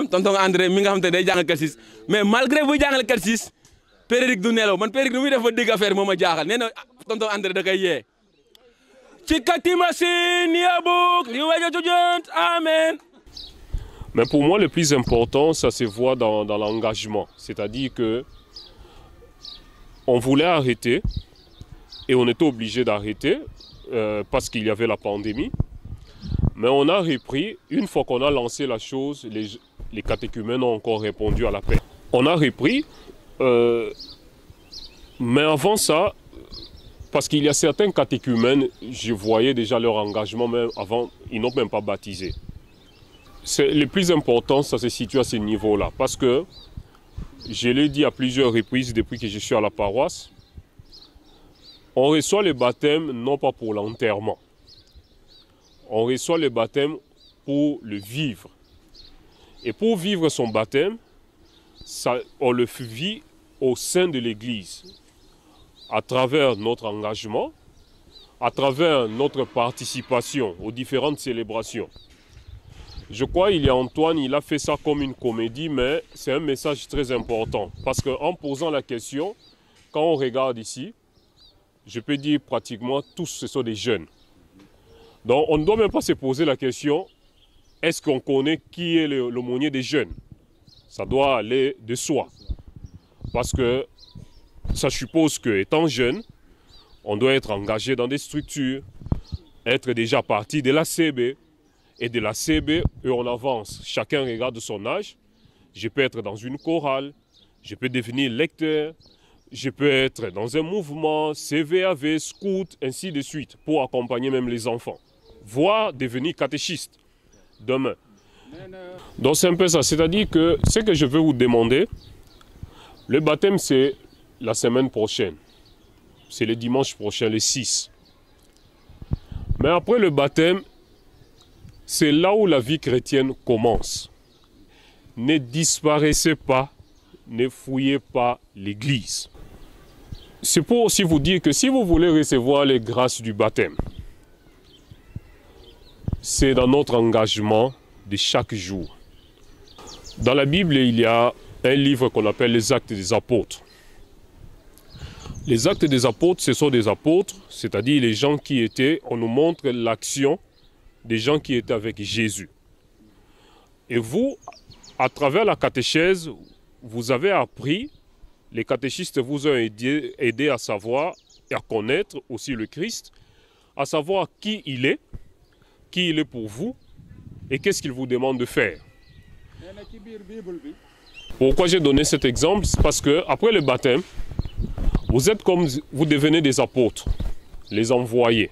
tonton André mi nga xam te day jàngal Calcis mais malgré buy jàngal Calcis Péridick du nelaw man Péridick nu muy def ba dégg affaire moo ma jaaxal nee na tonton André da koy yee ci katimasin yabuk li waja jujant amen. Mais pour moi, le plus important, ça se voit dans l'engagement. C'est-à-dire que on voulait arrêter et on était obligé d'arrêter parce qu'il y avait la pandémie. Mais on a repris, une fois qu'on a lancé la chose, les catéchumènes ont encore répondu à l'appel. On a repris, mais avant ça, parce qu'il y a certains catéchumènes, je voyais déjà leur engagement, même avant, ils n'ont même pas baptisé. Le plus important, ça se situe à ce niveau-là. Parce que, je l'ai dit à plusieurs reprises depuis que je suis à la paroisse, on reçoit le baptême non pas pour l'enterrement. On reçoit le baptême pour le vivre. Et pour vivre son baptême, on le vit au sein de l'Église, à travers notre engagement, à travers notre participation aux différentes célébrations. Je crois qu'il y a Antoine, il a fait ça comme une comédie, mais c'est un message très important. Parce qu'en posant la question, quand on regarde ici, je peux dire pratiquement tous ce sont des jeunes. Donc on ne doit même pas se poser la question, est-ce qu'on connaît qui est l'aumônier des jeunes? Ça doit aller de soi. Parce que ça suppose qu'étant jeune, on doit être engagé dans des structures, être déjà parti de la CB. Et de la CB, on avance. Chacun regarde son âge. Je peux être dans une chorale, je peux devenir lecteur, je peux être dans un mouvement, CVAV, scout, ainsi de suite, pour accompagner même les enfants. Voire devenir catéchiste demain. Donc c'est un peu ça. C'est-à-dire que ce que je veux vous demander, le baptême c'est la semaine prochaine. C'est le dimanche prochain, le 6. Mais après le baptême, c'est là où la vie chrétienne commence. Ne disparaissez pas, ne fouillez pas l'Église. C'est pour aussi vous dire que si vous voulez recevoir les grâces du baptême, c'est dans notre engagement de chaque jour. Dans la Bible, il y a un livre qu'on appelle les Actes des Apôtres. Les Actes des Apôtres, ce sont des apôtres, c'est-à-dire les gens qui étaient, on nous montre l'action des gens qui étaient avec Jésus. Et vous, à travers la catéchèse, vous avez appris, les catéchistes vous ont aidé à savoir et à connaître aussi le Christ, à savoir qui il est pour vous et qu'est-ce qu'il vous demande de faire. Pourquoi j'ai donné cet exemple? C'est parce que après le baptême, vous devenez des apôtres, les envoyés.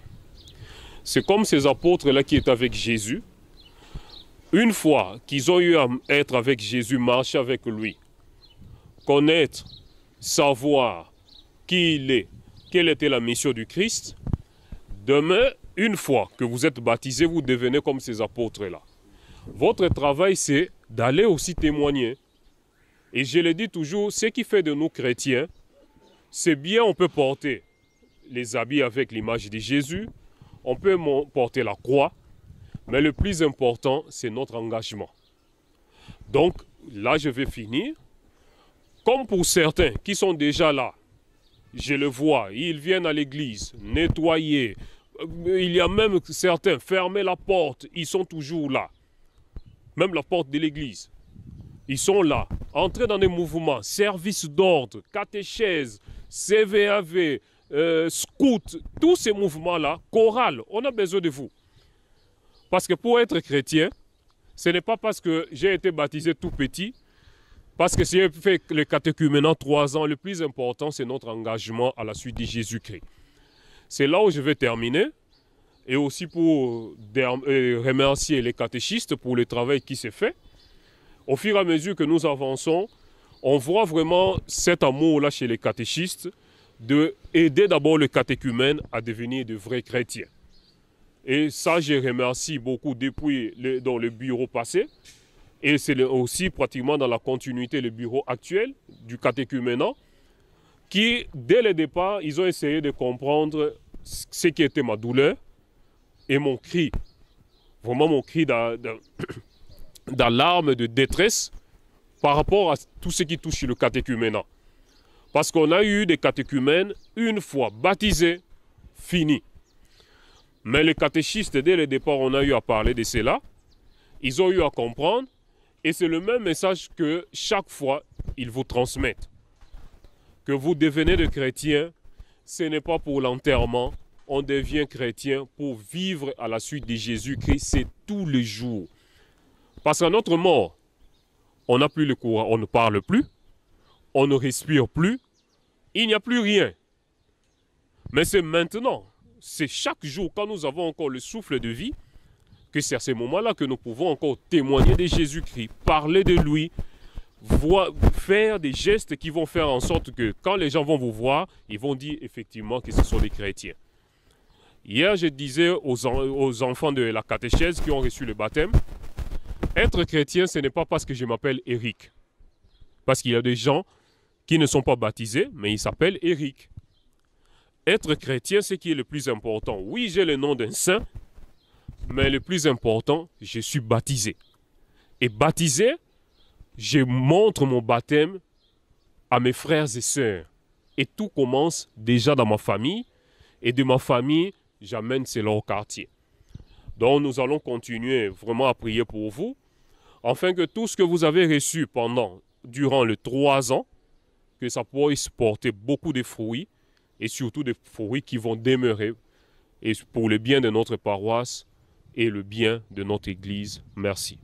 C'est comme ces apôtres-là qui étaient avec Jésus. Une fois qu'ils ont eu à être avec Jésus, marcher avec lui, connaître, savoir qui il est, quelle était la mission du Christ, demain, une fois que vous êtes baptisés, vous devenez comme ces apôtres-là. Votre travail, c'est d'aller aussi témoigner. Et je le dis toujours, ce qui fait de nous chrétiens, c'est bien, on peut porter les habits avec l'image de Jésus, on peut porter la croix, mais le plus important, c'est notre engagement. Donc, là, je vais finir. Comme pour certains qui sont déjà là, je le vois, ils viennent à l'église, nettoyer. Il y a même certains, fermer la porte, ils sont toujours là. Même la porte de l'église. Ils sont là, entrer dans des mouvements, service d'ordre, catéchèse, CVAV, scout, tous ces mouvements-là, chorale, on a besoin de vous. Parce que pour être chrétien, ce n'est pas parce que j'ai été baptisé tout petit, parce que si j'ai fait le catéchumène en 3 ans, le plus important, c'est notre engagement à la suite de Jésus-Christ. C'est là où je vais terminer, et aussi pour remercier les catéchistes pour le travail qui s'est fait. Au fur et à mesure que nous avançons, on voit vraiment cet amour-là chez les catéchistes, d'aider d'abord le catéchumène à devenir de vrais chrétiens. Et ça, je remercie beaucoup depuis dans le bureau passé. Et c'est aussi pratiquement dans la continuité le bureau actuel du catéchuménat, qui, dès le départ, ils ont essayé de comprendre ce qui était ma douleur et mon cri. Vraiment mon cri d'alarme, de détresse par rapport à tout ce qui touche le catéchuménat. Parce qu'on a eu des catéchumènes, une fois baptisés, fini. Mais les catéchistes, dès le départ, on a eu à parler de cela. Ils ont eu à comprendre. Et c'est le même message que chaque fois, ils vous transmettent. Que vous devenez de chrétiens, ce n'est pas pour l'enterrement. On devient chrétien pour vivre à la suite de Jésus-Christ. C'est tous les jours. Parce qu'à notre mort, on n'a plus le courant, on ne parle plus, on ne respire plus, il n'y a plus rien. Mais c'est maintenant, c'est chaque jour, quand nous avons encore le souffle de vie, que c'est à ce moment-là que nous pouvons encore témoigner de Jésus-Christ, parler de lui, faire des gestes qui vont faire en sorte que quand les gens vont vous voir, ils vont dire effectivement que ce sont des chrétiens. Hier, je disais aux enfants de la catéchèse qui ont reçu le baptême, être chrétien, ce n'est pas parce que je m'appelle Eric. Parce qu'il y a des gens qui ne sont pas baptisés, mais ils s'appellent Eric. Être chrétien, c'est ce qui est le plus important. Oui, j'ai le nom d'un saint, mais le plus important, je suis baptisé. Et baptisé, je montre mon baptême à mes frères et sœurs. Et tout commence déjà dans ma famille. Et de ma famille, j'amène cela au quartier. Donc nous allons continuer vraiment à prier pour vous, afin que tout ce que vous avez reçu durant les 3 ans, que ça puisse porter beaucoup de fruits, et surtout des fruits qui vont demeurer, et pour le bien de notre paroisse et le bien de notre Église. Merci.